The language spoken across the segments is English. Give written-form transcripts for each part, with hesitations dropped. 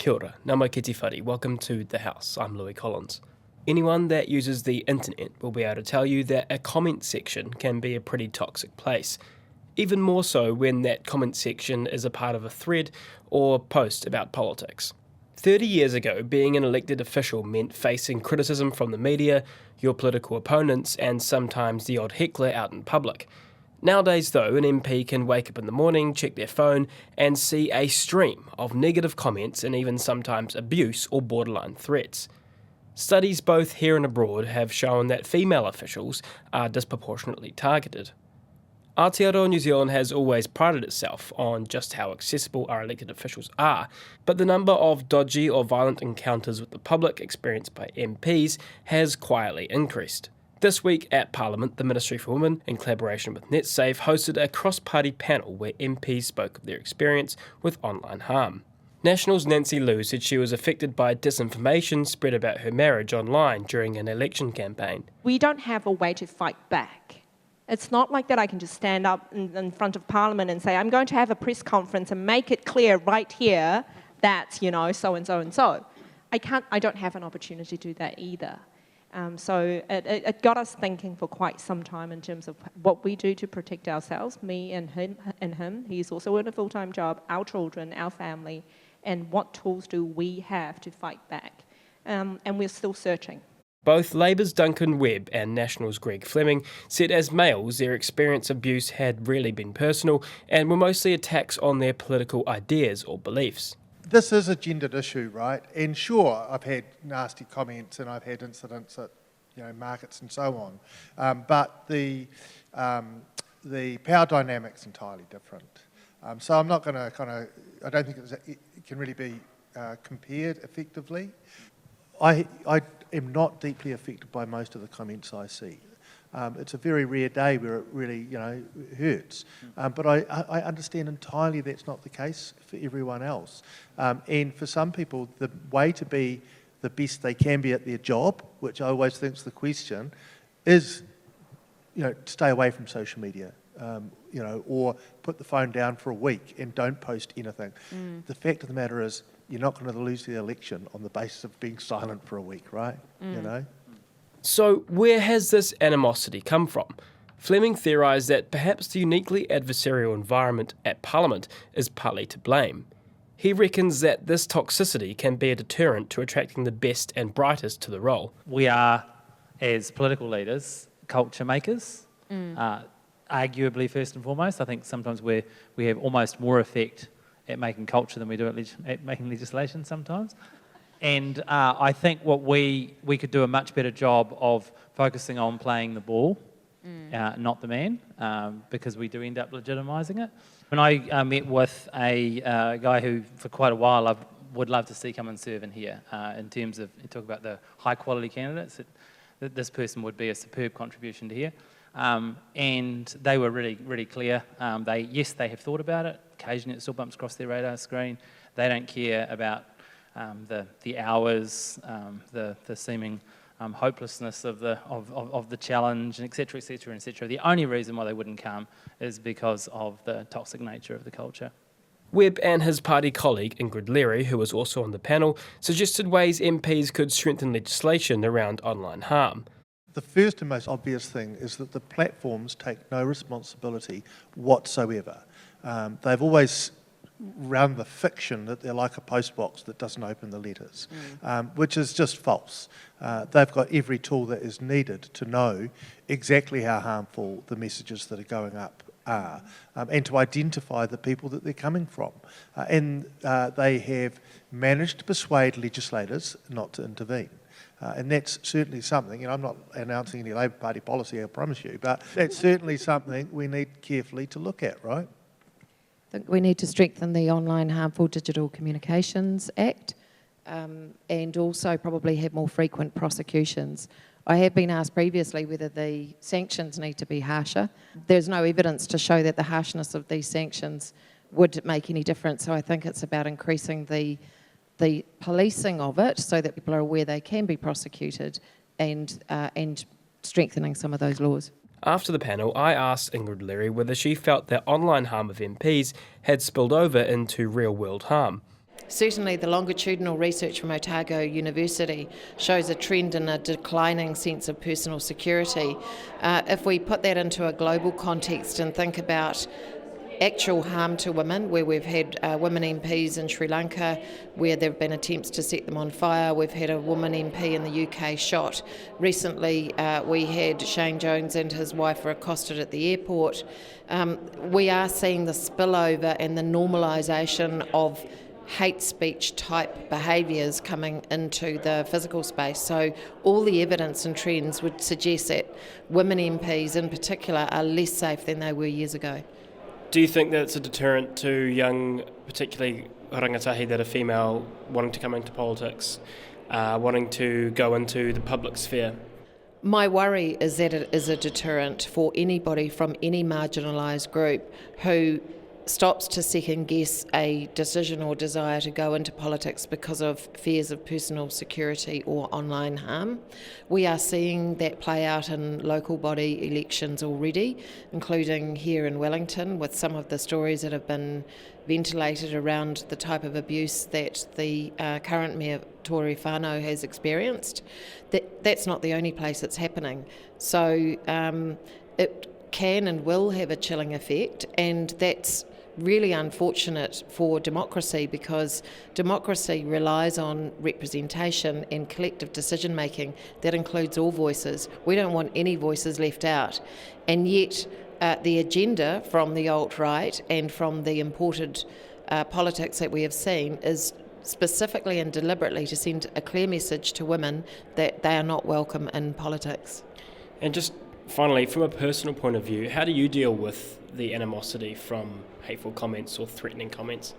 Kia ora, ngā mai ki te whare. Welcome to The House. I'm Louis Collins. Anyone that uses the internet will be able to tell you that a comment section can be a pretty toxic place. Even more so when that comment section is a part of a thread or post about politics. 30 years ago, being an elected official meant facing criticism from the media, your political opponents, and sometimes the odd heckler out in public. Nowadays, though, an MP can wake up in the morning, check their phone, and see a stream of negative comments and even sometimes abuse or borderline threats. Studies both here and abroad have shown that female officials are disproportionately targeted. Aotearoa New Zealand has always prided itself on just how accessible our elected officials are, but the number of dodgy or violent encounters with the public experienced by MPs has quietly increased. This week at Parliament, the Ministry for Women, in collaboration with NetSafe, hosted a cross-party panel where MPs spoke of their experience with online harm. National's Nancy Liu said she was affected by disinformation spread about her marriage online during an election campaign. We don't have a way to fight back. It's not like that I can just stand up in front of Parliament and say, I'm going to have a press conference and make it clear right here that, so and so and so. I don't have an opportunity to do that either. So it got us thinking for quite some time in terms of what we do to protect ourselves, me and him. He's also in a full-time job, our children, our family, and what tools do we have to fight back? And we're still searching. Both Labour's Duncan Webb and National's Greg Fleming said as males their experience of abuse had rarely been personal and were mostly attacks on their political ideas or beliefs. This is a gendered issue, right? And sure, I've had nasty comments and I've had incidents at markets and so on, but the power dynamic's entirely different. So I'm not going to I don't think it can really be compared effectively. I am not deeply affected by most of the comments I see. It's a very rare day where it really, hurts. But I understand entirely that's not the case for everyone else. And for some people, the way to be the best they can be at their job, which I always think is the question, is, stay away from social media. Or put the phone down for a week and don't post anything. The fact of the matter is, you're not going to lose the election on the basis of being silent for a week, right? So where has this animosity come from? Fleming theorised that perhaps the uniquely adversarial environment at Parliament is partly to blame. He reckons that this toxicity can be a deterrent to attracting the best and brightest to the role. We are, as political leaders, culture makers. Arguably, first and foremost, I think sometimes we have almost more effect at making culture than we do at making legislation sometimes. And I think what we could do a much better job of focusing on playing the ball, not the man, because we do end up legitimising it. When I met with a guy who, for quite a while, I would love to see come and serve in here, in terms of, you talk about the high-quality candidates, that this person would be a superb contribution to here. And they were really, really clear. They have thought about it. Occasionally it still bumps across their radar screen. They don't care about the hours, the seeming hopelessness of the challenge, and et cetera, et cetera, et cetera. The only reason why they wouldn't come is because of the toxic nature of the culture. Webb and his party colleague Ingrid Leary, who was also on the panel, suggested ways MPs could strengthen legislation around online harm. The first and most obvious thing is that the platforms take no responsibility whatsoever. They've always run the fiction that they're like a postbox that doesn't open the letters, which is just false. They've got every tool that is needed to know exactly how harmful the messages that are going up are, and to identify the people that they're coming from. And they have managed to persuade legislators not to intervene. And that's certainly something, I'm not announcing any Labor Party policy, I promise you, but that's certainly something we need carefully to look at, right? I think we need to strengthen the Online Harmful Digital Communications Act, and also probably have more frequent prosecutions. I have been asked previously whether the sanctions need to be harsher. There's no evidence to show that the harshness of these sanctions would make any difference, so I think it's about increasing the policing of it so that people are aware they can be prosecuted, and strengthening some of those laws. After the panel, I asked Ingrid Leary whether she felt that online harm of MPs had spilled over into real-world harm. Certainly, the longitudinal research from Otago University shows a trend in a declining sense of personal security. If we put that into a global context and think about actual harm to women, where we've had women MPs in Sri Lanka, where there have been attempts to set them on fire. We've had a woman MP in the UK shot. Recently, we had Shane Jones and his wife were accosted at the airport. We are seeing the spillover and the normalisation of hate speech type behaviours coming into the physical space. So all the evidence and trends would suggest that women MPs in particular are less safe than they were years ago. Do you think that it's a deterrent to young, particularly rangatahi that are female, wanting to come into politics, wanting to go into the public sphere? My worry is that it is a deterrent for anybody from any marginalised group who stops to second guess a decision or desire to go into politics because of fears of personal security or online harm. We are seeing that play out in local body elections already, including here in Wellington, with some of the stories that have been ventilated around the type of abuse that the current Mayor Tory Whanau has experienced. That's not the only place it's happening. So it can and will have a chilling effect, and that's really unfortunate for democracy, because democracy relies on representation and collective decision making that includes all voices. We don't want any voices left out, and yet the agenda from the alt-right and from the imported politics that we have seen is specifically and deliberately to send a clear message to women that they are not welcome in politics. And just finally, from a personal point of view, how do you deal with the animosity from hateful comments or threatening comments?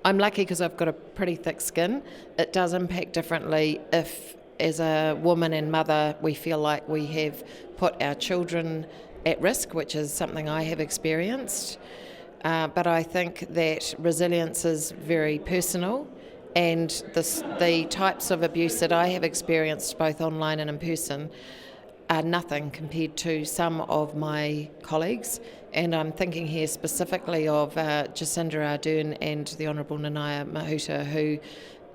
I'm lucky because I've got a pretty thick skin. It does impact differently if, as a woman and mother, we feel like we have put our children at risk, which is something I have experienced. But I think that resilience is very personal, and the types of abuse that I have experienced both online and in person are nothing compared to some of my colleagues. And I'm thinking here specifically of Jacinda Ardern and the Honourable Nanaia Mahuta, who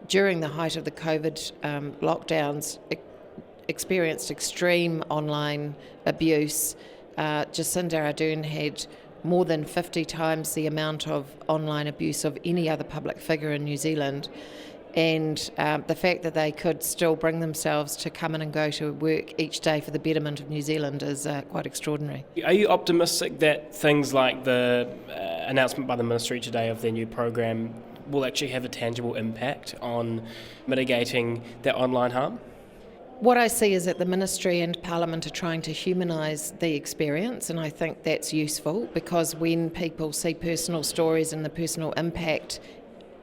during the height of the COVID lockdowns experienced extreme online abuse. Jacinda Ardern had more than 50 times the amount of online abuse of any other public figure in New Zealand. And the fact that they could still bring themselves to come in and go to work each day for the betterment of New Zealand is quite extraordinary. Are you optimistic that things like the announcement by the Ministry today of their new program will actually have a tangible impact on mitigating that online harm? What I see is that the Ministry and Parliament are trying to humanise the experience, and I think that's useful, because when people see personal stories and the personal impact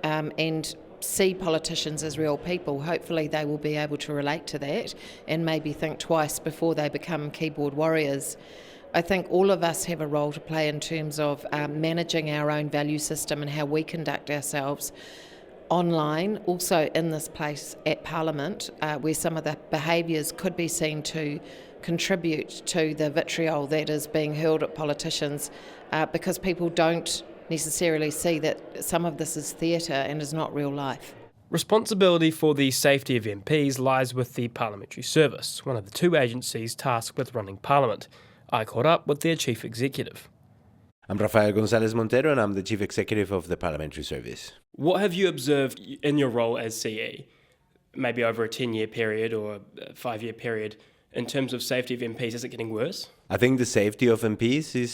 and see politicians as real people, hopefully they will be able to relate to that and maybe think twice before they become keyboard warriors. I think all of us have a role to play in terms of managing our own value system and how we conduct ourselves online, also in this place at Parliament, where some of the behaviours could be seen to contribute to the vitriol that is being hurled at politicians, because people don't necessarily see that some of this is theatre and is not real life. Responsibility for the safety of MPs lies with the Parliamentary Service, one of the two agencies tasked with running Parliament. I caught up with their Chief Executive. I'm Rafael González Montero, and I'm the Chief Executive of the Parliamentary Service. What have you observed in your role as CE, maybe over a 10-year period or a 5-year period, in terms of safety of MPs? Is it getting worse? I think the safety of MPs is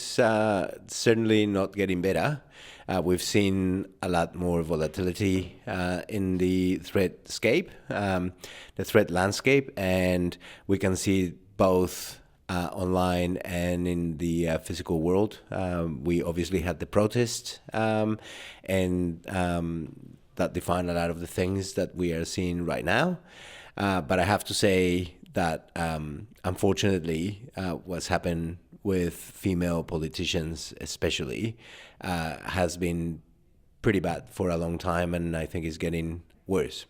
certainly not getting better. We've seen a lot more volatility in the threat landscape, and we can see both online and in the physical world. We obviously had the protest, and that defined a lot of the things that we are seeing right now. But I have to say that unfortunately what's happened with female politicians especially has been pretty bad for a long time, and I think is getting worse.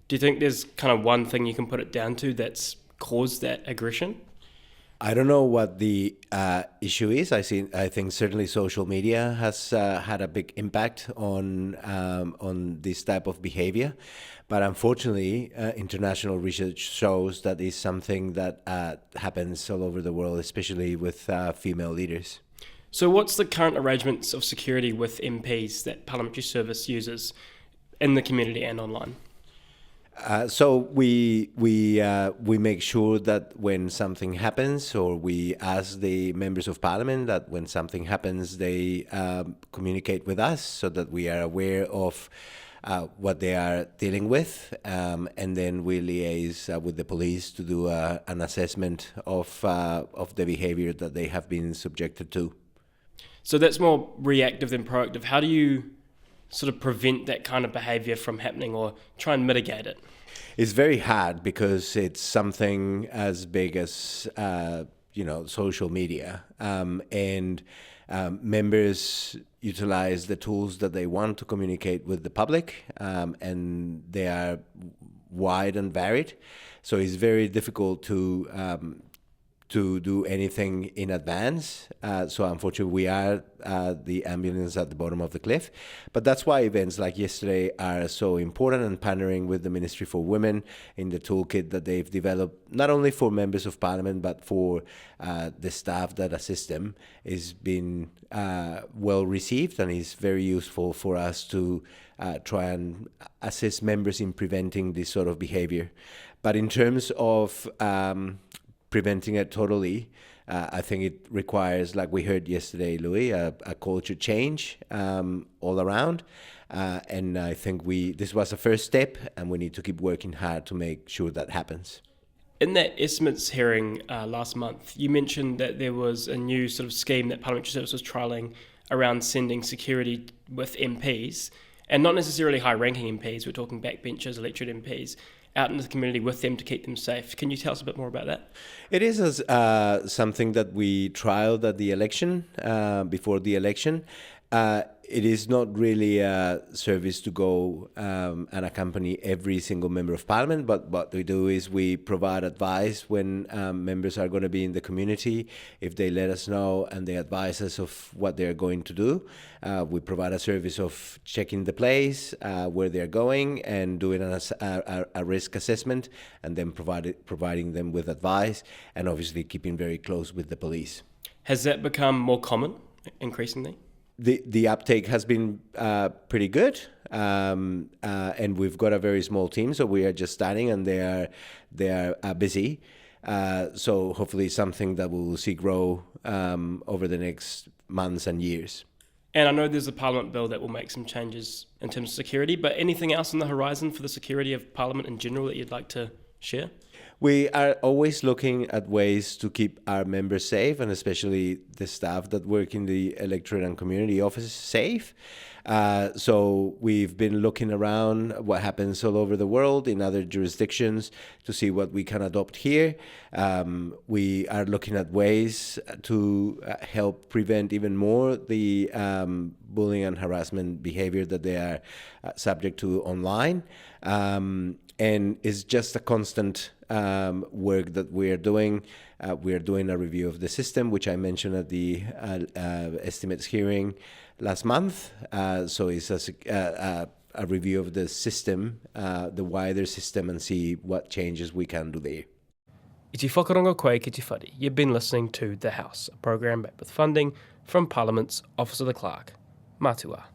Do you think there's kind of one thing you can put it down to that's caused that aggression? I don't know what the issue is. I think certainly social media has had a big impact on this type of behavior, but unfortunately, international research shows that is something that happens all over the world, especially with female leaders. So what's the current arrangements of security with MPs that Parliamentary Service uses in the community and online? So we make sure that when something happens, or we ask the members of parliament that when something happens, they communicate with us so that we are aware of what they are dealing with, and then we liaise with the police to do an assessment of the behavior that they have been subjected to. So that's more reactive than proactive. How do you sort of prevent that kind of behavior from happening or try and mitigate it? It's very hard because it's something as big as social media, and members utilize the tools that they want to communicate with the public, and they are wide and varied. So it's very difficult to do anything in advance. So unfortunately, we are the ambulance at the bottom of the cliff. But that's why events like yesterday are so important, and partnering with the Ministry for Women in the toolkit that they've developed, not only for members of parliament, but for the staff that assist them, is been well received, and is very useful for us to try and assist members in preventing this sort of behavior. But in terms of preventing it totally, I think it requires, like we heard yesterday, Louis, a culture change all around. And I think this was a first step, and we need to keep working hard to make sure that happens. In that estimates hearing last month, you mentioned that there was a new sort of scheme that Parliamentary Service was trialling around sending security with MPs, and not necessarily high-ranking MPs, we're talking backbenchers, elected MPs, out into the community with them to keep them safe. Can you tell us a bit more about that? It is something that we trialed at the election, before the election. It is not really a service to go and accompany every single member of parliament, but what we do is we provide advice when members are going to be in the community. If they let us know and they advise us of what they're going to do, we provide a service of checking the place, where they're going, and doing a risk assessment, and then providing them with advice, and obviously keeping very close with the police. Has that become more common increasingly? The uptake has been pretty good, and we've got a very small team, so we are just starting, and they are busy. So hopefully something that we will see grow over the next months and years. And I know there's a Parliament bill that will make some changes in terms of security, but anything else on the horizon for the security of Parliament in general that you'd like to share? We are always looking at ways to keep our members safe, and especially the staff that work in the electorate and community offices safe. So we've been looking around what happens all over the world in other jurisdictions to see what we can adopt here. We are looking at ways to help prevent even more the bullying and harassment behavior that they are subject to online. And it's just a constant work that we are doing. We are doing a review of the system, which I mentioned at the estimates hearing last month. So it's a review of the system, the wider system, and see what changes we can do there. I te whakarongo koe ki te whare. You've been listening to The House, a program backed with funding from Parliament's Office of the Clerk. Matua.